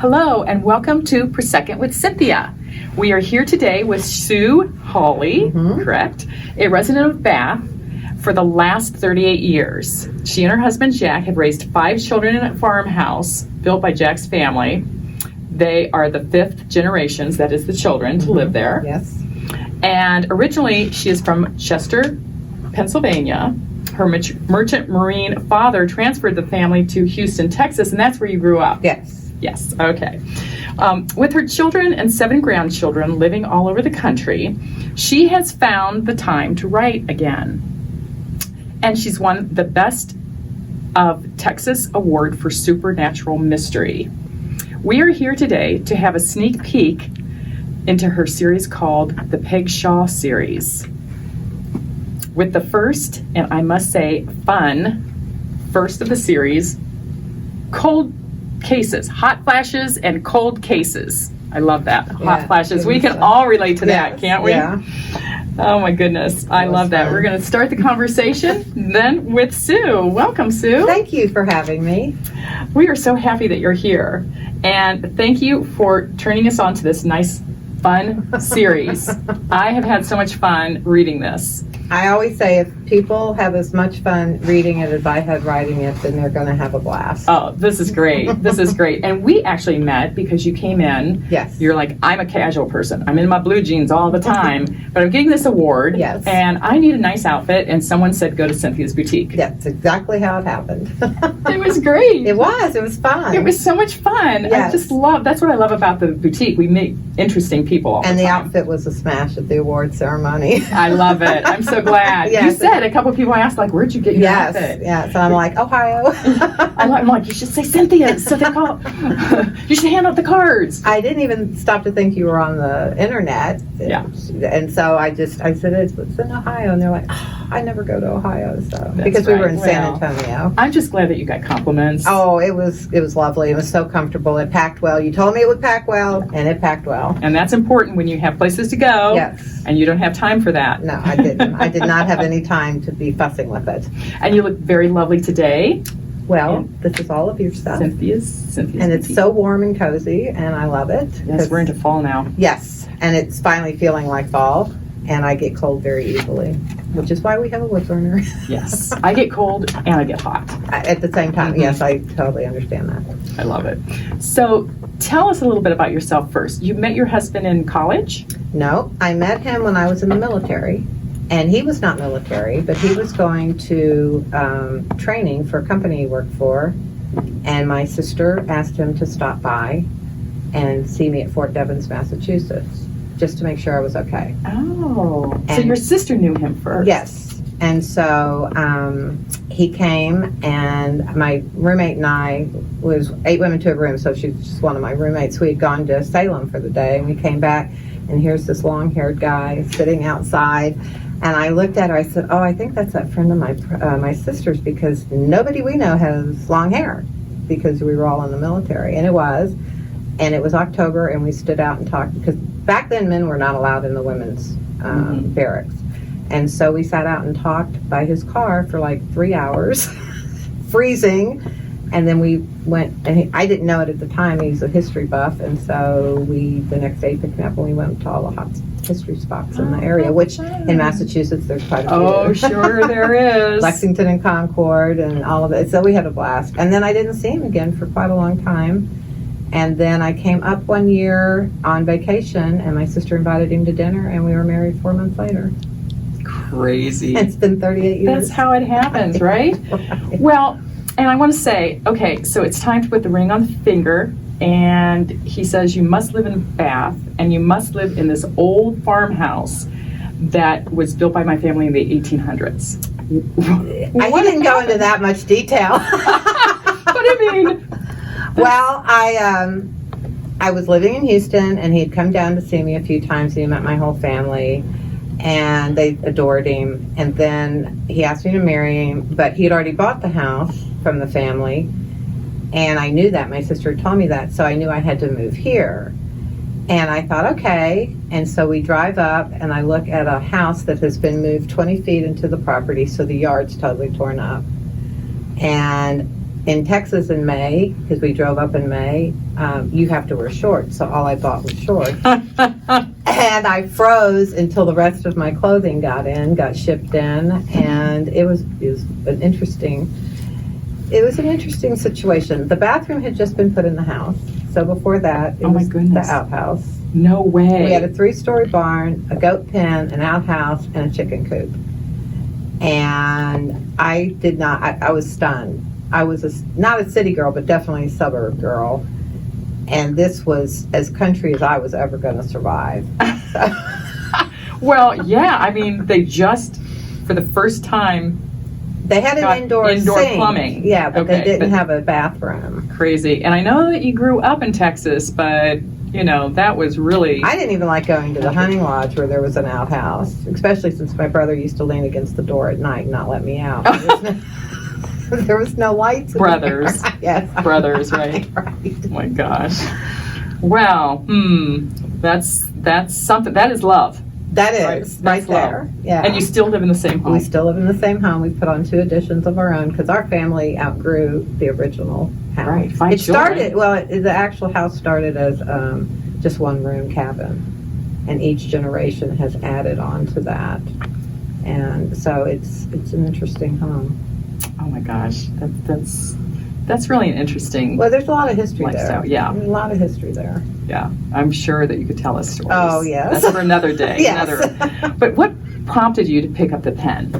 Hello and welcome to Prosecond with Cynthia. We are here today with Sue Hawley, correct? A resident of Bath for the last 38 years. She and her husband Jack have raised 5 children in a farmhouse built by Jack's family. They are the 5th generations, that is the children, to live there. Yes. And originally she is from Chester, Pennsylvania. Her merchant marine father transferred the family to Houston, Texas, and that's where you grew up. Yes. Yes, okay. With her children and 7 grandchildren living all over the country, she has found the time to write again. And she's won the Best of Texas Award for Supernatural Mystery. We are here today to have a sneak peek into her series called the Peg Shaw series. With the first, and I must say fun, first of the series, cold cases, hot flashes and cold cases. I love that. Hot flashes. We can all relate to that, can't we? Yeah. Oh my goodness. I love that. We're going to start the conversation then with Sue. Welcome, Sue. Thank you for having me. We are so happy that you're here. And thank you for turning us on to this nice, fun series. I have had so much fun reading this. I always say if people have as much fun reading it as I had writing it, then they're going to have a blast. Oh, this is great. This is great. And we actually met because you came in. Yes. You're like, I'm a casual person. I'm in my blue jeans all the time, but I'm getting this award. Yes. And I need a nice outfit. And someone said, go to Cynthia's boutique. That's exactly how it happened. It was great. It was fun. It was so much fun. Yes. I just love, that's what I love about the boutique. We meet interesting people all and the the time. outfit was a smash at the award ceremony. I love it. I'm so glad. Yes. You said a couple of people asked, like, where'd you get your outfit? Yes. And I'm like, Ohio. I'm like, you should say Cynthia. So they call, you should hand out the cards. I didn't even stop to think you were on the internet. Yeah. And so I said, it's in Ohio. And they're like, oh, I never go to Ohio. So That's because we were right. in San Antonio. I'm just glad that you got compliments. Oh, it was lovely. It was so comfortable. It packed well. You told me it would pack well, and it packed well. And that's important when you have places to go. Yes. And you don't have time for that. No, I didn't. I did not have any time to be fussing with it. And you look very lovely today. Well, this is all of your stuff. Cynthia's And it's boutique. so warm and cozy, and I love it. Yes, we're into fall now. Yes, and it's finally feeling like fall, and I get cold very easily, which is why we have a wood burner. Yes. I get cold and I get hot. At the same time, yes, I totally understand that. I love it. So tell us a little bit about yourself first. You met your husband in college? No, I met him when I was in the military, and he was not military, but he was going to training for a company he worked for, and my sister asked him to stop by and see me at Fort Devens, Massachusetts, just to make sure I was okay. Oh. So And- your sister knew him first? Yes. And so he came, and my roommate and I was 8 women to a room, so she's just one of my roommates. We had gone to Salem for the day, and we came back, and here's this long-haired guy sitting outside. And I looked at her, I said, oh, I think that's that friend of my sister's, because nobody we know has long hair, because we were all in the military. And it was. And it was October, and we stood out and talked, because back then men were not allowed in the women's barracks. And so we sat out and talked by his car for like 3 hours, freezing. And then we went, and I didn't know it at the time, he's a history buff, and so we, the next day, picked him up and we went to all the hot history spots in the area, which in Massachusetts there's quite a few. Oh, sure there is. Lexington and Concord and all of it. So we had a blast. And then I didn't see him again for quite a long time. And then I came up one year on vacation, and my sister invited him to dinner, and we were married 4 months later. Crazy. It's been 38 years. That's how it happens, right? Right. Well, and I want to say, okay, so it's time to put the ring on the finger, and he says you must live in Bath, and you must live in this old farmhouse that was built by my family in the 1800s. I didn't go into that much detail. But I mean... Well, I was living in Houston, and he'd come down to see me a few times. He met my whole family, and they adored him. And then he asked me to marry him, but he had already bought the house from the family, and I knew that. My sister had told me that, so I knew I had to move here. And I thought, okay. And so we drive up, and I look at a house that has been moved 20 feet into the property, so the yard's totally torn up. And in Texas in May, because we drove up in May, you have to wear shorts, so all I bought was shorts. And I froze until the rest of my clothing got shipped in, and it was an interesting situation. The bathroom had just been put in the house, so before that, it was the outhouse. No way. We had a 3-story barn, a goat pen, an outhouse, and a chicken coop. And I was stunned. I was not a city girl, but definitely a suburb girl. And this was as country as I was ever going to survive. So. Well, yeah, I mean, they just, for the first time, they had an indoor sink. Plumbing. Yeah, but they didn't have a bathroom. Crazy. And I know that you grew up in Texas, but, you know, that was really... I didn't even like going to the hunting lodge where there was an outhouse, especially since my brother used to lean against the door at night and not let me out. There was no lights. Brothers. Yes. Brothers, right? Right. Oh my gosh. Wow. That's something. That is love. That is right there. Love. Yeah. And you still live in the same home. We still live in the same home. We put on 2 additions of our own because our family outgrew the original house. Right. 5 It started. children. The actual house started as just 1-room cabin, and each generation has added on to that, and so it's an interesting home. Oh my gosh, that's really an interesting. Well, there's a lot of history lifestyle. there. Yeah, a lot of history there. Yeah, I'm sure that you could tell us stories. Oh yes, that's for another day. Yes. But what prompted you to pick up the pen?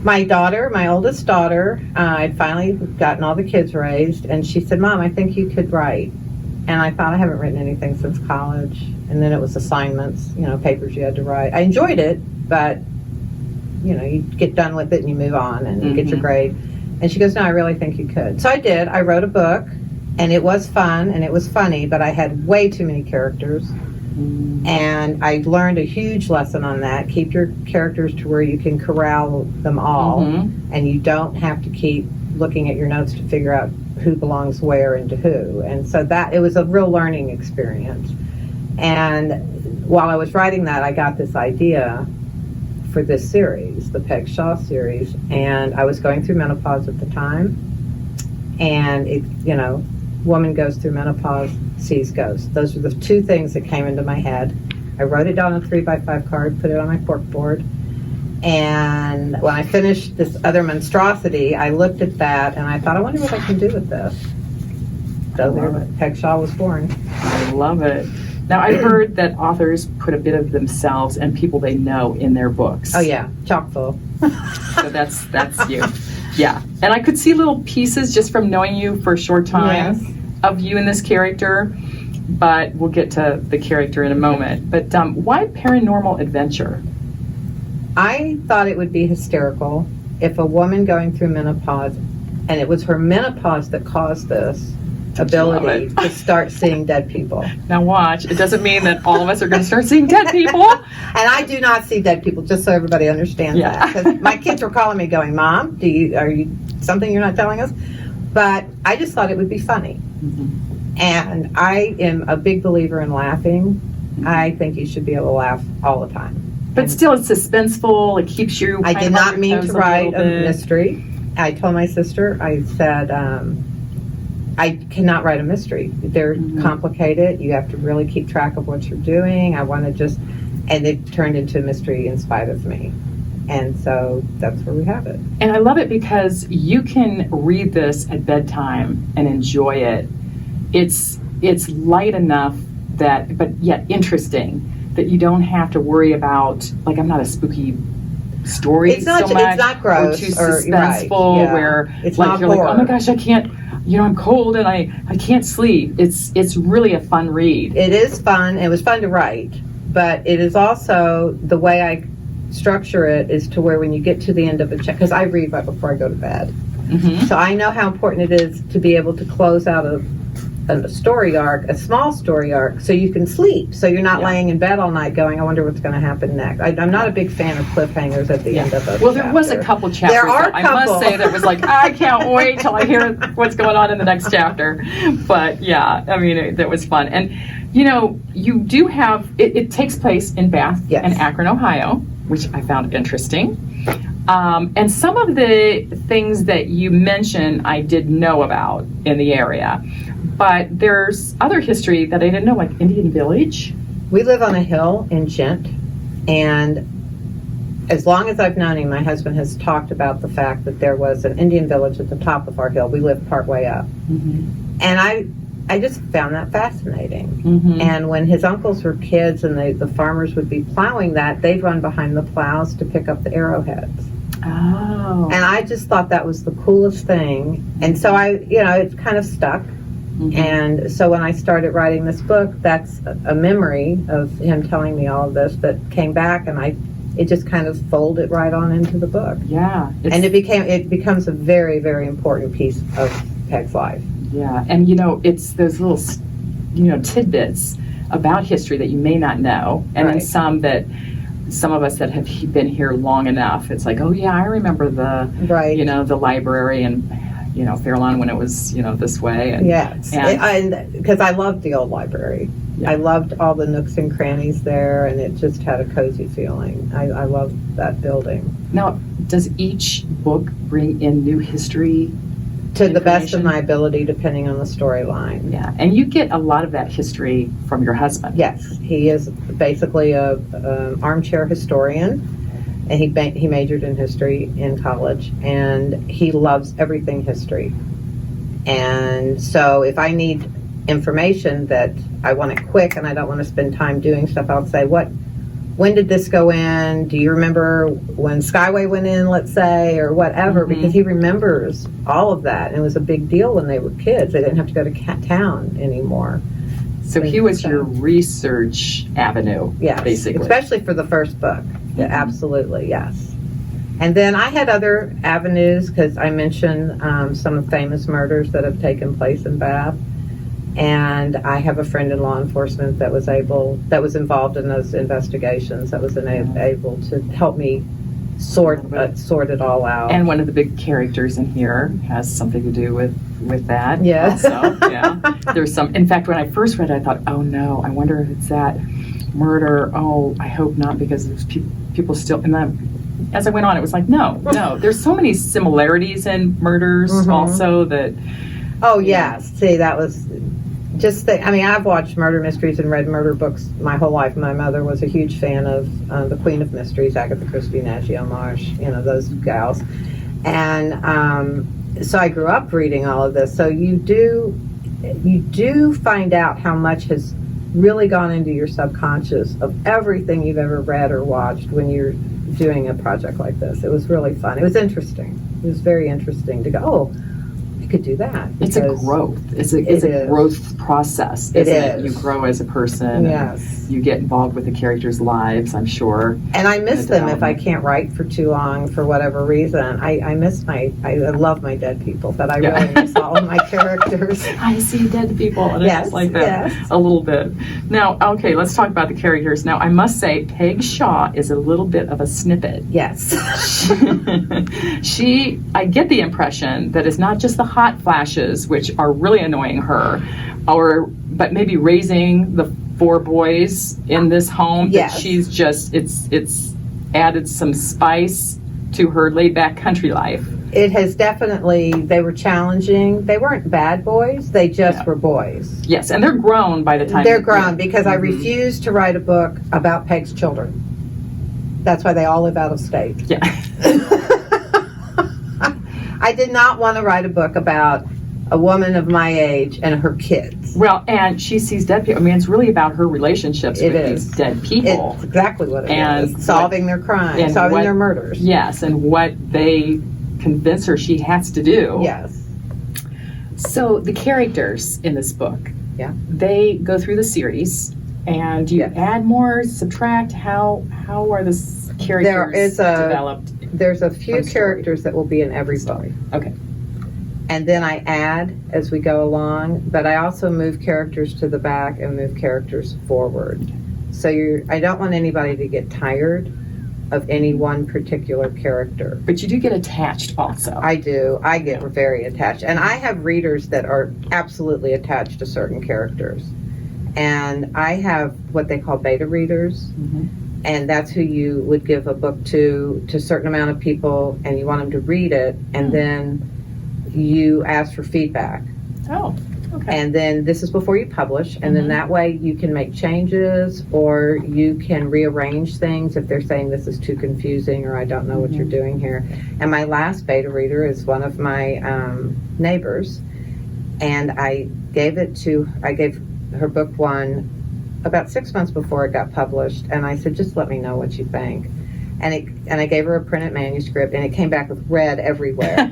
My oldest daughter, I'd finally gotten all the kids raised, and she said, "Mom, I think you could write." And I thought, I haven't written anything since college. And then it was assignments, papers you had to write. I enjoyed it, but you get done with it and you move on and you get your grade. And she goes, no, I really think you could. So I did. I wrote a book, and it was fun and it was funny, but I had way too many characters. And I learned a huge lesson on that. Keep your characters to where you can corral them all, and you don't have to keep looking at your notes to figure out who belongs where and to who. And so it was a real learning experience. And while I was writing that, I got this idea for this series, the Peg Shaw series, and I was going through menopause at the time, and woman goes through menopause, sees ghosts. Those are the 2 things that came into my head. I wrote it down on a 3x5 card, put it on my corkboard, and when I finished this other monstrosity, I looked at that and I thought, I wonder what I can do with this. So there, Peg Shaw was born. I love it. Now, I heard that authors put a bit of themselves and people they know in their books. Oh yeah, chock full. So that's you. Yeah. And I could see little pieces just from knowing you for a short time of you in this character, but we'll get to the character in a moment. But why paranormal adventure? I thought it would be hysterical if a woman going through menopause, and it was her menopause that caused this ability to start seeing dead people. Now watch, it doesn't mean that all of us are going to start seeing dead people. And I do not see dead people, just so everybody understands that. Because my kids were calling me going, Mom, are you something you're not telling us? But I just thought it would be funny. And I am a big believer in laughing. I think you should be able to laugh all the time. But still, it's suspenseful. It keeps you. I did not mean to write a mystery. I told my sister, I said, I cannot write a mystery. They're complicated. You have to really keep track of what you're doing. I want to and it turned into a mystery in spite of me. And so that's where we have it. And I love it because you can read this at bedtime and enjoy it. It's light enough but yet interesting, that you don't have to worry about, like, I'm not a spooky story it's not, so much. It's not gross. Or too suspenseful, where it's like not you're horror. like, oh my gosh, I can't, I'm cold and I can't sleep. It's really a fun read. It is fun. It was fun to write, but it is also the way I structure it is to where when you get to the end of a because I read right before I go to bed. So I know how important it is to be able to close out a story arc, a small story arc, so you can sleep. So you're not laying in bed all night going, I wonder what's going to happen next. I'm not a big fan of cliffhangers at the end of a Well, there was a couple chapters. There are I must say that was like, I can't wait till I hear what's going on in the next chapter. But yeah, I mean, that was fun. And you do have, it takes place in Bath and Akron, Ohio, which I found interesting. And some of the things that you mentioned I did know about in the area. But there's other history that I didn't know, like Indian Village. We live on a hill in Gent, and as long as I've known him, my husband has talked about the fact that there was an Indian village at the top of our hill. We live partway up. Mm-hmm. And I just found that fascinating. Mm-hmm. And when his uncles were kids and the farmers would be plowing that, they'd run behind the plows to pick up the arrowheads. Oh. And I just thought that was the coolest thing. And so it kind of stuck. Mm-hmm. And so when I started writing this book, that's a memory of him telling me all of this that came back, and it just kind of folded right on into the book. Yeah. And it becomes a very, very important piece of Peg's life. Yeah. And, it's those little, tidbits about history that you may not know. And then some of us that have been here long enough, it's like, oh, yeah, I remember the library and, Fair Lawn when it was, this way. And, yes. And because I loved the old library. Yeah. I loved all the nooks and crannies there, and it just had a cozy feeling. I loved that building. Now, does each book bring in new history? To the best of my ability, depending on the storyline. Yeah, and you get a lot of that history from your husband. Yes, he is basically a armchair historian, and he majored in history in college, and he loves everything history. And so if I need information that I want it quick and I don't want to spend time doing stuff, I'll say, when did this go in? Do you remember when Skyway went in, let's say, or whatever? Mm-hmm. Because he remembers all of that. And it was a big deal when they were kids. They didn't have to go to town anymore. So he was your research avenue, basically. Especially for the first book. Mm-hmm. Yeah, absolutely, yes. And then I had other avenues, because I mentioned some famous murders that have taken place in Bath. And I have a friend in law enforcement that was involved in those investigations, that was able to help me sort it all out. And one of the big characters in here has something to do with that. Yes. Also, yeah. There's some. In fact, when I first read it, I thought, oh no, I wonder if it's that murder. Oh, I hope not, because there's people still. And then as I went on, it was like, no. There's so many similarities in murders, mm-hmm. also that. Oh yes. See, that was. I've watched murder mysteries and read murder books my whole life. My mother was a huge fan of the Queen of Mysteries, Agatha Christie, Naggio Marsh, those gals. And so I grew up reading all of this. So you do find out how much has really gone into your subconscious of everything you've ever read or watched when you're doing a project like this. It was really fun. It was interesting. It was very interesting to go, oh, you could do that. It's a growth. It's a growth process, isn't it? You grow as a person. Yes. You get involved with the characters' lives, I'm sure. And I miss them if I can't write for too long for whatever reason. I love my dead people, but I really miss all of my characters. I see dead people, and it's like that a little bit. Now, okay, let's talk about the characters. Now, I must say, Peg Shaw is a little bit of a snippet. Yes. I get the impression that it's not just the hot flashes, which are really annoying her, but maybe raising the 4 boys in this home. Yes. That she's just, it's added some spice to her laid-back country life. It has definitely, they were challenging. They weren't bad boys, they just were boys. Yes, and they're grown by the time. They're grown, because I refused to write a book about Peg's children. That's why they all live out of state. Yeah. I did not want to write a book about a woman of my age and her kids. Well, and she sees dead people. I mean, it's really about her relationships with these dead people. It's exactly what it is. Solving their crimes, solving their murders. Yes, and what they convince her she has to do. Yes. So the characters in this book, they go through the series, and you add more, subtract. How are the characters developed? There's a few characters that will be in every book. Okay. And then I add as we go along, but I also move characters to the back and move characters forward. So I don't want anybody to get tired of any one particular character. But you do get attached also. I do. I get very attached. And I have readers that are absolutely attached to certain characters. And I have what they call beta readers. Mm-hmm. and that's who you would give a book to a certain amount of people, and you want them to read it, and then you ask for feedback. Oh, okay. And then this is before you publish, and then that way you can make changes, or you can rearrange things if they're saying this is too confusing or I don't know what you're doing here. And my last beta reader is one of my neighbors, and I gave her book one about 6 months before it got published, and I said, just let me know what you think. And I gave her a printed manuscript, and it came back with red everywhere.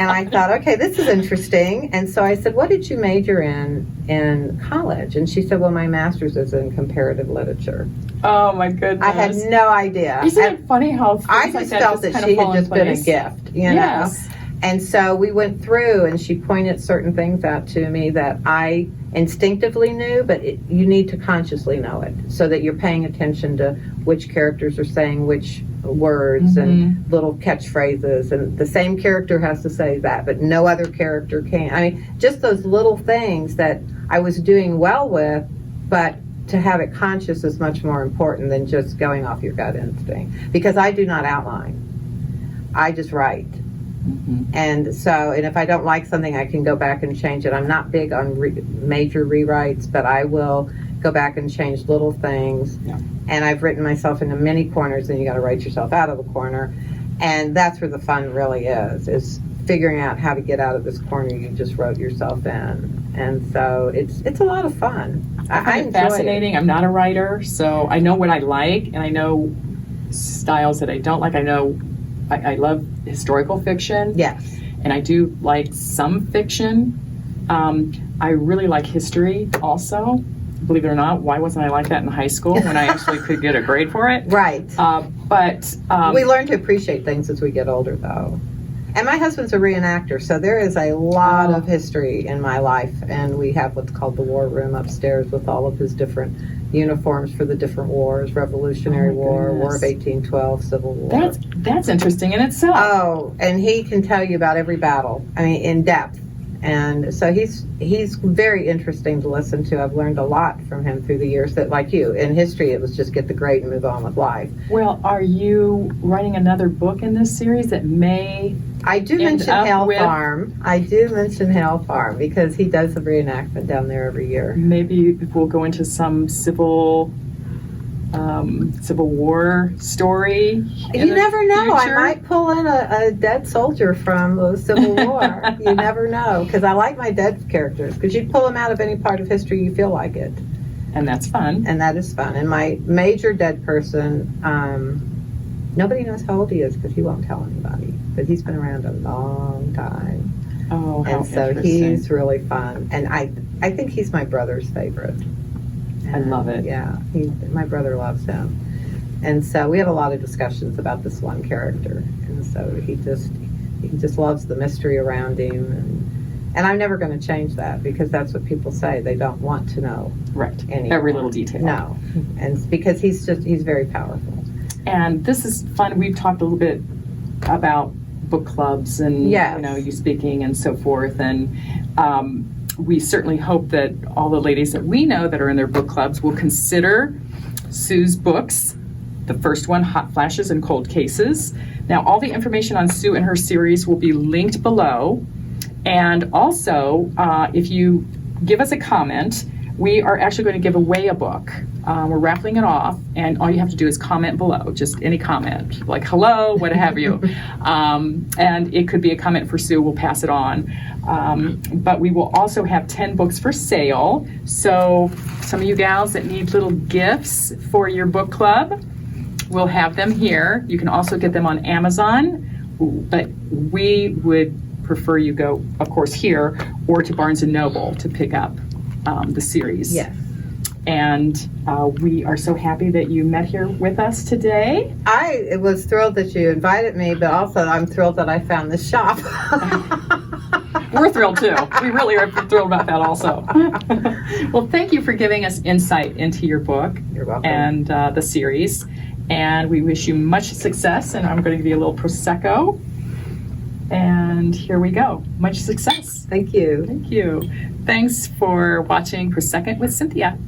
And I thought, okay, this is interesting. And so I said, what did you major in college? And she said, well, my master's is in comparative literature. Oh, my goodness. I had no idea. Isn't it funny how I just felt that she had just been a gift, you know? Yes. And so we went through, and she pointed certain things out to me that I instinctively knew, but you need to consciously know it, so that you're paying attention to which characters are saying which words and little catchphrases, and the same character has to say that, but no other character can. I mean, just those little things that I was doing well with, but to have it conscious is much more important than just going off your gut instinct, because I do not outline. I just write. And so, and if I don't like something, I can go back and change it. I'm not big on major rewrites, but I will go back and change little things. And I've written myself into many corners, and you got to write yourself out of the corner. And that's where the fun really is figuring out how to get out of this corner you just wrote yourself in. And so it's a lot of fun. I find it fascinating. I'm not a writer, so I know what I like, and I know styles that I don't like. I know I love historical fiction. Yes. And I do like some fiction. I really like history also. Believe it or not, why wasn't I like that in high school when I actually could get a grade for it? Right. But we learn to appreciate things as we get older, though. And my husband's a reenactor, so there is a lot of history in my life. And we have what's called the war room upstairs with all of his different uniforms for the different wars: Revolutionary War, War of 1812, Civil War. That's interesting in itself. Oh, and he can tell you about every battle, I mean, in depth. And so he's very interesting to listen to. I've learned a lot from him through the years. That, like you, in history, it was just get the grade and move on with life. Well, are you writing another book in this series that may... I do mention Hale Farm. I do mention Hale Farm because he does a reenactment down there every year. Maybe we'll go into some Civil War story. You never know. Future. I might pull in a dead soldier from the Civil War. You never know, because I like my dead characters, because you pull them out of any part of history you feel like it. And that's fun. And that is fun. And my major dead person, nobody knows how old he is because he won't tell anybody. But he's been around a long time. Oh, how and so interesting. he's really fun. And I think he's my brother's favorite. I love it. Yeah, my brother loves him. And so we have a lot of discussions about this one character. And so he just loves the mystery around him. And I'm never going to change that, because that's what people say. They don't want to know. Right. Anymore. Every little detail. No. And because he's very powerful. And this is fun. We've talked a little bit about book clubs and you speaking and so forth. And we certainly hope that all the ladies that we know that are in their book clubs will consider Sue's books. The first one, Hot Flashes and Cold Cases. Now, all the information on Sue and her series will be linked below. And also, if you give us a comment, we are actually going to give away a book. We're raffling it off, and all you have to do is comment below, just any comment, like hello, what have you. And it could be a comment for Sue, we'll pass it on. But we will also have 10 books for sale. So some of you gals that need little gifts for your book club, we'll have them here. You can also get them on Amazon, but we would prefer you go, of course, here or to Barnes & Noble to pick up the series. Yes. And we are so happy that you met here with us today. I was thrilled that you invited me, but also I'm thrilled that I found this shop. We're thrilled too. We really are thrilled about that also. Well, thank you for giving us insight into your book. You're welcome. And the series. And we wish you much success. And I'm going to give you a little Prosecco. And here we go. Much success. Thank you. Thank you. Thanks for watching Prosecond with Cynthia.